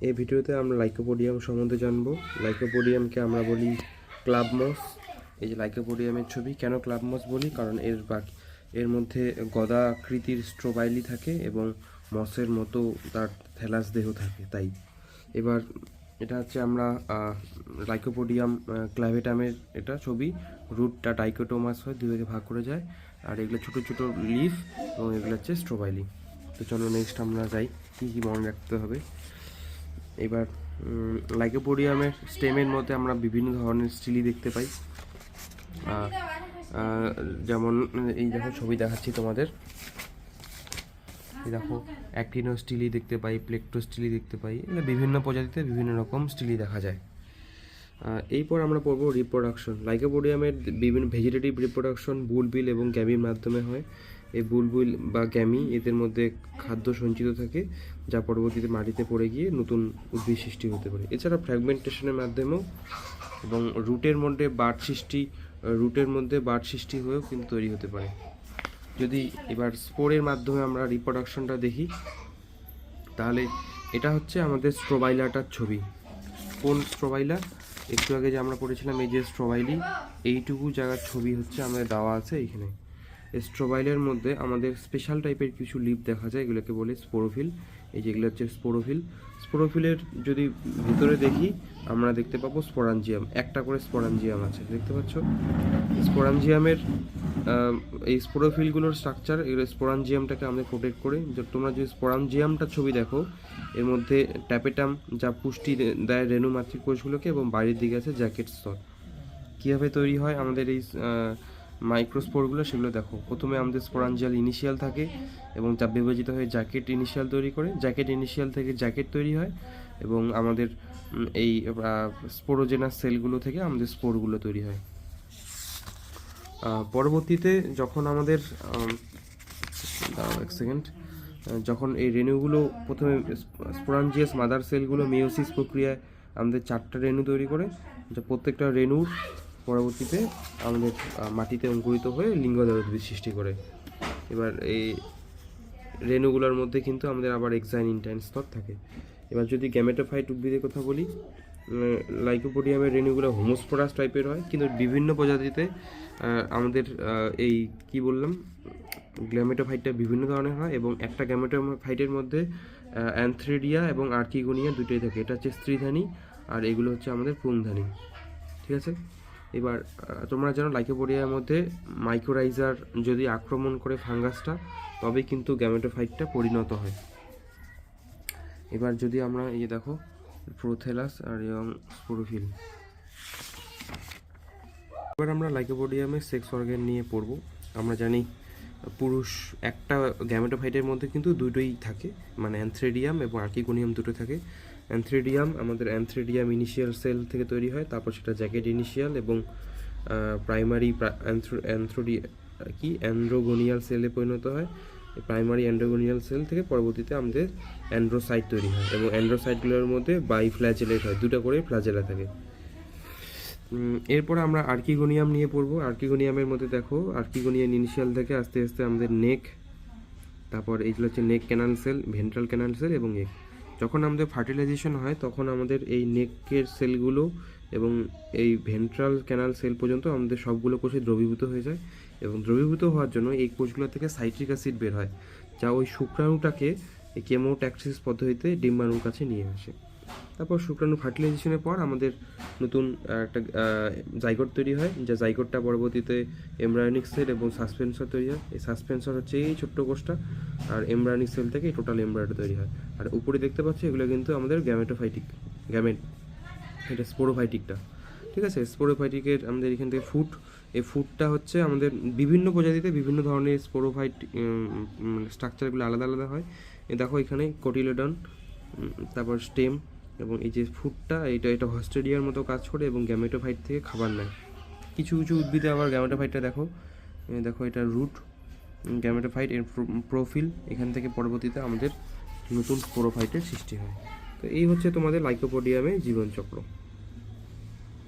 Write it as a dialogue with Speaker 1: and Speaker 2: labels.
Speaker 1: এই ভিডিওতে আমরা লাইকোপোডিয়াম সম্বন্ধে জানবো। লাইকোপোডিয়ামকে আমরা বলি ক্লাব মস। এই যে লাইকোপোডিয়ামের ছবি, কেন ক্লাব মস বলি? কারণ এর মধ্যে গদা আকৃতির স্ট্রোবাইলি থাকে এবং মসের মতো তার থ্যালাস দেহ থাকে, তাই। এবার এটা হচ্ছে আমরা লাইকোপোডিয়াম ক্ল্যাভেটামের এটা ছবি। রুটটা ডাইকোটোমাস হয়, দুই ভাগে ভাগ করে যায়, আর এগুলো ছোটো ছোটো লিফ এবং এগুলো হচ্ছে স্ট্রোবাইলি। তো চলো নেক্সট আমরা যাই, কী কী মনে রাখতে হবে। এবার লাইকোপোডিয়ামের স্টেমের মধ্যে আমরা বিভিন্ন ধরনের স্টিলি দেখতে পাই। যেমন এই দেখো ছবি দেখাচ্ছি তোমাদের, এই দেখো অ্যাক্টিনো স্টিলি দেখতে পাই, প্লেক্টো স্টিলি দেখতে পাই। এগুলো বিভিন্ন প্রজাতিতে বিভিন্ন রকম স্টিলি দেখা যায়। এরপর আমরা পড়বো রিপ্রোডাকশন। লাইকোপোডিয়ামের বিভিন্ন ভেজিটেটিভ রিপ্রোডাকশন বুলবিল এবং গ্যামির মাধ্যমে হয়। এই বুলবিল বা গ্যামি এদের মধ্যে খাদ্য সঞ্চিত থাকে, যা পরবর্তীতে মাটিতে পড়ে গিয়ে নতুন উদ্ভিদ সৃষ্টি হতে পারে। এছাড়া ফ্র্যাগমেন্টেশনের মাধ্যমেও এবং রুটের মধ্যে বার্ড সৃষ্টি হয়েও কিন্তু তৈরি হতে পারে। যদি এবার স্পোরের মাধ্যমে আমরা রিপ্রোডাকশনটা দেখি, তাহলে এটা হচ্ছে আমাদের স্ট্রোবাইলাটার ছবি। কোন স্ট্রোবাইলা? একটু আগে যে আমরা পড়েছিলাম এই যে স্ট্রোবাইলি, এইটুকু জায়গার ছবি হচ্ছে আমাদের দেওয়া আছে এইখানে। এই স্ট্রোবাইলের মধ্যে আমাদের স্পেশাল টাইপের কিছু লিপ দেখা যায়, এগুলোকে বলে স্পোরোফিল। এই যেগুলো হচ্ছে স্পোরোফিল। স্পোরোফিলের যদি ভিতরে দেখি, আমরা দেখতে পাবো স্পোরাঞ্জিয়াম, একটা করে স্পোরাঞ্জিয়াম আছে, দেখতে পাচ্ছ? স্পোরাঞ্জিয়ামের এই স্পোরোফিলগুলোর স্ট্রাকচার, এগুলো স্পোরাঞ্জিয়ামটাকে আমাদের প্রোটেক্ট করে। তোমরা যদি স্পোরাঞ্জিয়ামটার ছবি দেখো, এর মধ্যে ট্যাপেটাম যা পুষ্টি দেয় রেণুমাতৃক কোষগুলোকে, এবং বাইরের দিকে আছে জ্যাকেট স্তর। কীভাবে তৈরি হয় আমাদের এই মাইক্রোস্পোরগুলো, সেগুলো দেখো। প্রথমে আমাদের স্পোরাঞ্জিয়াল ইনিশিয়াল থাকে এবং যা বিভাজিত হয়ে জ্যাকেট ইনিশিয়াল তৈরি করে। জ্যাকেট ইনিশিয়াল থেকে জ্যাকেট তৈরি হয় এবং আমাদের এই স্পোরোজেনাস সেলগুলো থেকে আমাদের স্পোরগুলো তৈরি হয়। পরবর্তীতে যখন আমাদের এক সেকেন্ড, যখন এই রেণুগুলো প্রথমে স্পোরাঞ্জিয়াস মাদার সেলগুলো মেয়োসিস প্রক্রিয়ায় আমাদের 4টা রেণু তৈরি করে, যা প্রত্যেকটা রেণুর পরবর্তীতে আমাদের মাটিতে অঙ্কুরিত হয়ে লিঙ্গদেহ উদ্ভিদ সৃষ্টি করে। এবার এই রেণুগুলোর মধ্যে কিন্তু আমাদের আবার এক্সাইন ইন্টাইন স্তর থাকে। এবার যদি গ্যামেটোফাইট উদ্ভিদের কথা বলি, লাইকোপোডিয়ামের রেণুগুলো হোমোস্পোরাস টাইপের হয়, কিন্তু বিভিন্ন প্রজাতিতে আমাদের এই কি বললাম, গ্যামেটোফাইটটা বিভিন্ন ধরনের হয়, এবং একটা গ্যামেটোফাইটের মধ্যে অ্যানথ্রেডিয়া এবং আর্কিগোনিয়া দুটোই থাকে। এটা হচ্ছে স্ত্রীধানী, আর এগুলো হচ্ছে আমাদের পুংধানী। ঠিক আছে? এবার তোমরা জানো লাইকোপোডিয়ার মধ্যে মাইক্রোরাইজার যদি আক্রমণ করে ফাঙ্গাসটা, তবে কিন্তু গ্যামেটোফাইটটা পরিণত হয়। এবার যদি আমরা এই যে দেখো প্রোথেলাস আর এবং স্পোরোফিল। এবার আমরা লাইকোপোডিয়ামের সেক্স অর্গান নিয়ে পড়ব। আমরা জানি পুরুষ একটা গ্যামেটোফাইটের মধ্যে কিন্তু দুটোই থাকে, মানে অ্যানথ্রেডিয়াম এবং আর্কিগোনিয়াম দুটো থাকে। অ্যানথ্রেডিয়াম আমাদের অ্যানথ্রেডিয়াম ইনিশিয়াল সেল থেকে তৈরি হয়, তারপর সেটা জ্যাকেট ইনিশিয়াল এবং প্রাইমারি অ্যান্ড্রোগোনিয়াল সেলে পরিণত হয়। প্রাইমারি অ্যান্ড্রোগোনিয়াল সেল থেকে পরবর্তীতে আমাদের অ্যান্ড্রোসাইট তৈরি হয়, এবং অ্যান্ড্রোসাইটগুলোর মধ্যে বাইফ্ল্যাজেলেট হয়, দুটো করে ফ্ল্যাজেলা থাকে। এরপর আমরা আর্কিগোনিয়াম নিয়ে পড়বো। আর্কিগোনিয়ামের মধ্যে দেখো আর্কিগোনিয়াম ইনিশিয়াল থেকে আস্তে আস্তে আমাদের নেক, তারপর এইগুলো হচ্ছে neck canal cell, ventral canal cell এবং এগ। যখন আমাদের ফার্টিলাইজেশন হয়, তখন আমাদের এই নেকের সেলগুলো এবং এই ভেন্ট্রাল ক্যানাল সেল পর্যন্ত আমাদের সবগুলো কোষে দ্রবীভূত হয়ে যায়, এবং দ্রবীভূত হওয়ার জন্য এই কোষগুলো থেকে সাইট্রিক অ্যাসিড বের হয়, যা ওই শুক্রাণুটাকে এই কেমোট্যাক্সিস পদ্ধতিতে ডিম্বাণুর কাছে নিয়ে আসে। তারপর শুক্রাণু ফার্টিলাইজেশনের পর আমাদের নতুন একটা জাইগোট তৈরি হয়, যা জাইগোটটা পরবর্তীতে এমব্রায়োনিক সেল এবং সাসপেন্সর তৈরি হয়। এই সাসপেন্সর হচ্ছে এই ছোট্ট কোষটা, আর এমব্রায়োনিক সেল থেকে টোটাল এমব্রায়োটা তৈরি হয়। আর উপরে দেখতে পাচ্ছি এগুলো কিন্তু আমাদের গ্যামেট, এটা স্পোরোফাইটিকটা। ঠিক আছে? স্পোরোফাইটিকের আমাদের এখান থেকে এই ফুটটা হচ্ছে আমাদের বিভিন্ন প্রজাতিতে বিভিন্ন ধরনের স্পোরোফাইট স্ট্রাকচারগুলো আলাদা আলাদা হয়। দেখো এখানে কোটিলেডন, তারপর স্টেম, এবং এই যে ফুটটা এটা হস্টেরিয়ার মতো কাজ করে এবং গ্যামেটোফাইট থেকে খাবার নেয়। কিছু কিছু উদ্ভিদে আবার গ্যামেটোফাইটটা দেখো এটা রুট গ্যামেটোফাইট, এর প্রোফিল, এখান থেকে পরবর্তীতে আমাদের নতুন স্পোরোফাইটের সৃষ্টি হয়। তো এই হচ্ছে তোমাদের লাইকোপোডিয়ামের জীবনচক্র।